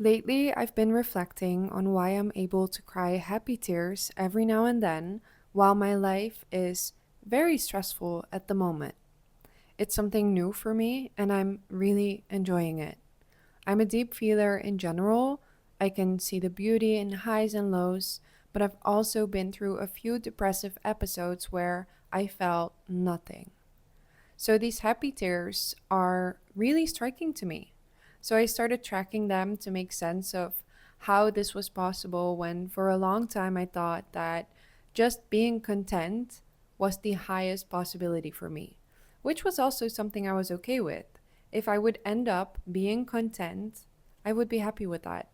Lately, I've been reflecting on why I'm able to cry happy tears every now and then while my life is very stressful at the moment. It's something new for me and I'm really enjoying it. I'm a deep feeler in general. I can see the beauty in highs and lows, but I've also been through a few depressive episodes where I felt nothing. So these happy tears are really striking to me. So I started tracking them to make sense of how this was possible when for a long time I thought that just being content was the highest possibility for me, which was also something I was okay with. If I would end up being content, I would be happy with that.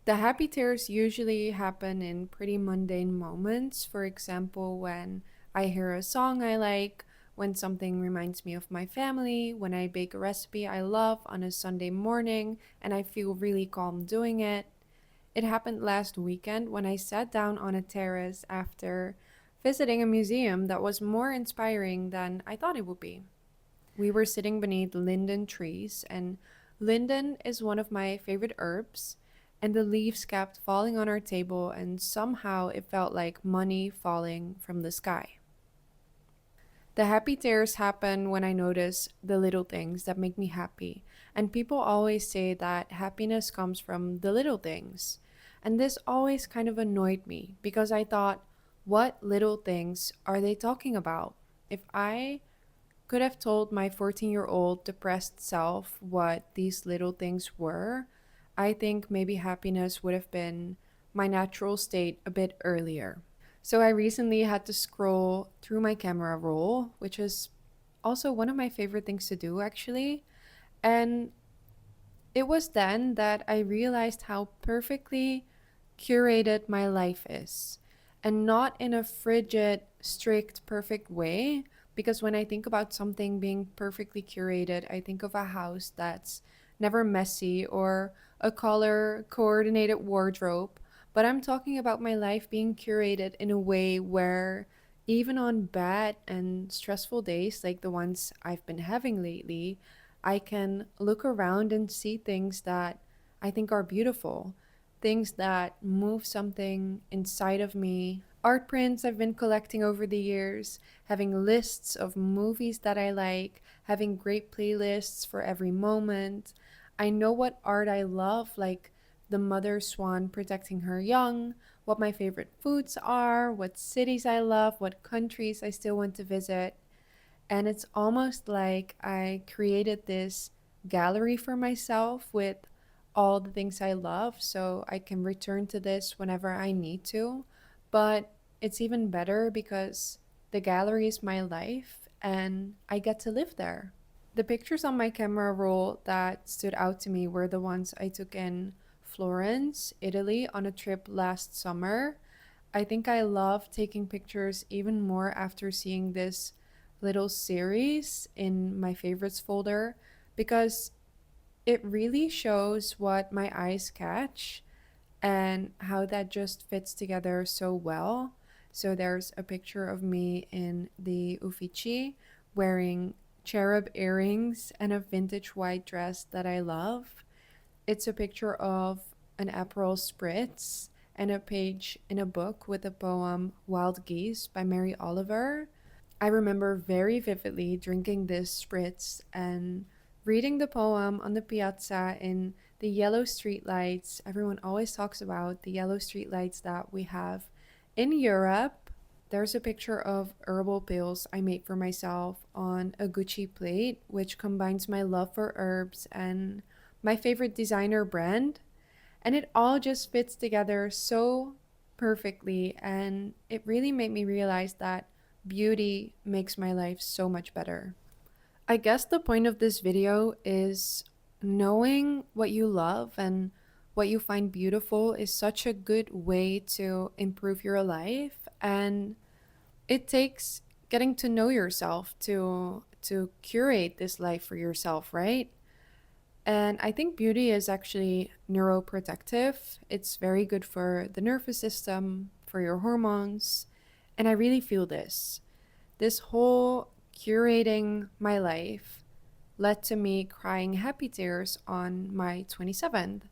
The happy tears usually happen in pretty mundane moments. For example, when I hear a song I like, when something reminds me of my family, when I bake a recipe I love on a Sunday morning and I feel really calm doing it. It happened last weekend when I sat down on a terrace after visiting a museum that was more inspiring than I thought it would be. We were sitting beneath linden trees, and linden is one of my favorite herbs. And the leaves kept falling on our table, and somehow it felt like money falling from the sky. The happy tears happen when I notice the little things that make me happy. And people always say that happiness comes from the little things. And this always kind of annoyed me because I thought, what little things are they talking about? If I could have told my 14-year-old depressed self what these little things were, I think maybe happiness would have been my natural state a bit earlier. So I recently had to scroll through my camera roll, which is also one of my favorite things to do actually. And it was then that I realized how perfectly curated my life is. And not in a frigid, strict, perfect way. Because when I think about something being perfectly curated, I think of a house that's never messy or a color coordinated wardrobe. But I'm talking about my life being curated in a way where even on bad and stressful days like the ones I've been having lately, I can look around and see things that I think are beautiful, things that move something inside of me. Art prints I've been collecting over the years, having lists of movies that I like, having great playlists for every moment. I know what art I love, like the mother swan protecting her young, what my favorite foods are, what cities I love, what countries I still want to visit. And it's almost like I created this gallery for myself with all the things I love so I can return to this whenever I need to. But it's even better because the gallery is my life and I get to live there. The pictures on my camera roll that stood out to me were the ones I took in Florence, Italy, on a trip last summer. I think I love taking pictures even more after seeing this little series in my favorites folder because it really shows what my eyes catch and how that just fits together so well. So there's a picture of me in the Uffizi wearing cherub earrings and a vintage white dress that I love. It's a picture of an Aperol Spritz and a page in a book with the poem Wild Geese by Mary Oliver. I remember very vividly drinking this spritz and reading the poem on the piazza in the yellow streetlights. Everyone always talks about the yellow streetlights that we have in Europe. There's a picture of herbal pills I made for myself on a Gucci plate, which combines my love for herbs and my favorite designer brand. And it all just fits together so perfectly. And it really made me realize that beauty makes my life so much better. I guess the point of this video is knowing what you love and what you find beautiful is such a good way to improve your life. And it takes getting to know yourself to curate this life for yourself, right? And I think beauty is actually neuroprotective. It's very good for the nervous system, for your hormones. And I really feel this. This whole curating my life led to me crying happy tears on my 27th.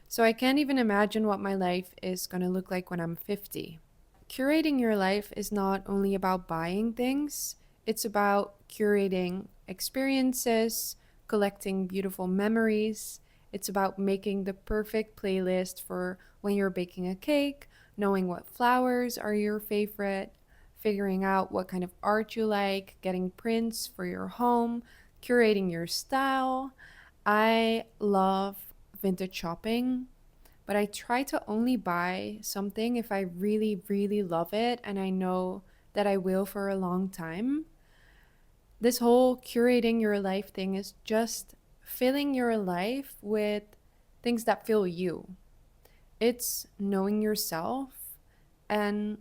So I can't even imagine what my life is going to look like when I'm 50. Curating your life is not only about buying things, it's about curating experiences, collecting beautiful memories. It's about making the perfect playlist for when you're baking a cake, knowing what flowers are your favorite, figuring out what kind of art you like, getting prints for your home, curating your style. I love vintage shopping, but I try to only buy something if I really, really love it and I know that I will for a long time. This whole curating your life thing is just filling your life with things that feel you. It's knowing yourself. And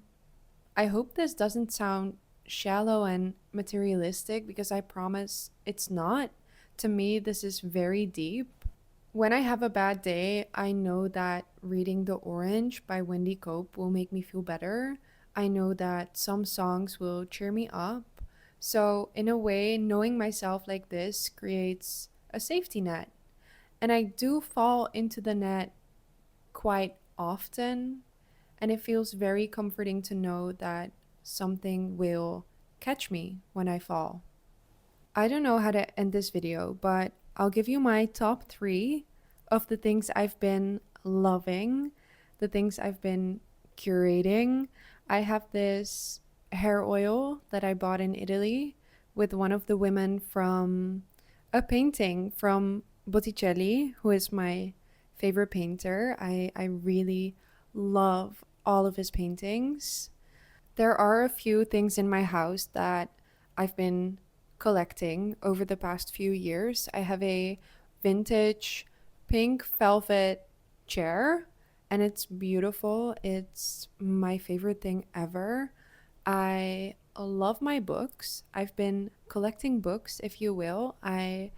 I hope this doesn't sound shallow and materialistic because I promise it's not. To me, this is very deep. When I have a bad day, I know that reading The Orange by Wendy Cope will make me feel better. I know that some songs will cheer me up. So, in a way, knowing myself like this creates a safety net. And I do fall into the net quite often, and it feels very comforting to know that something will catch me when I fall. I don't know how to end this video, but I'll give you my top three of the things I've been loving, the things I've been curating. I have this hair oil that I bought in Italy with one of the women from a painting from Botticelli, who is my favorite painter. I really love all of his paintings. There are a few things in my house that I've been collecting over the past few years. I have a vintage pink velvet chair, and it's beautiful. It's my favorite thing ever. I love my books. I've been collecting books, if you will. I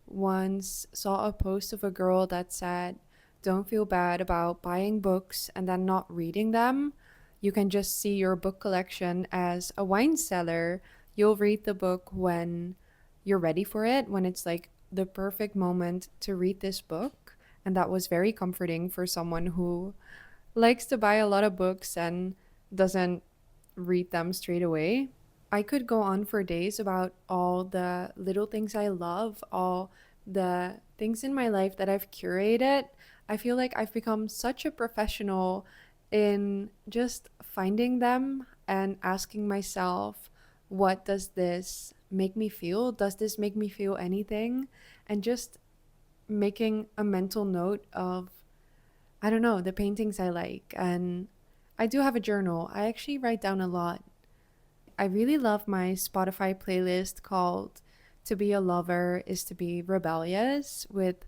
once saw a post of a girl that said, "Don't feel bad about buying books and then not reading them. You can just see your book collection as a wine cellar. You'll read the book when you're ready for it, when it's like the perfect moment to read this book." And that was very comforting for someone who likes to buy a lot of books and doesn't read them straight away. I could go on for days about all the little things I love, all the things in my life that I've curated. I feel like I've become such a professional in just finding them and asking myself, what does this make me feel? Does this make me feel anything? And just making a mental note of, I don't know, the paintings I like. And I do have a journal. I actually write down a lot. I really love my Spotify playlist called To Be a Lover is to Be Rebellious, with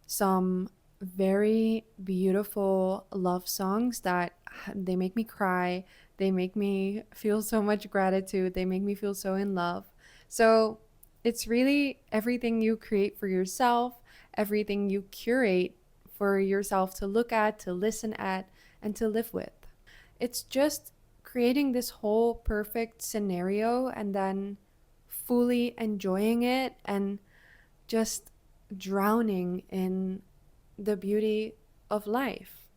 some very beautiful love songs that they make me cry. They make me feel so much gratitude. They make me feel so in love. So it's really everything you create for yourself, everything you curate for yourself to look at, to listen at, and to live with. It's just creating this whole perfect scenario and then fully enjoying it and just drowning in the beauty of life.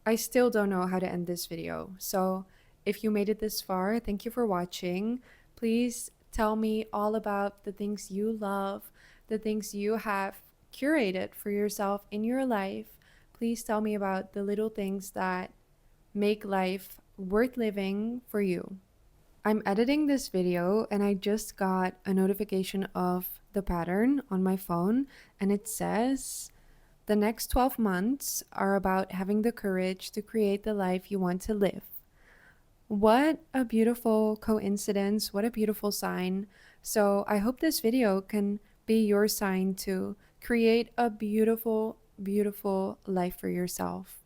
I still don't know how to end this video. So if you made it this far, thank you for watching. Please tell me all about the things you love, the things you have curated for yourself in your life. Please tell me about the little things that make life worth living for you. I'm editing this video and I just got a notification of the pattern on my phone, and it says, "The next 12 months are about having the courage to create the life you want to live." What a beautiful coincidence. What a beautiful sign. So I hope this video can be your sign to create a beautiful, beautiful life for yourself.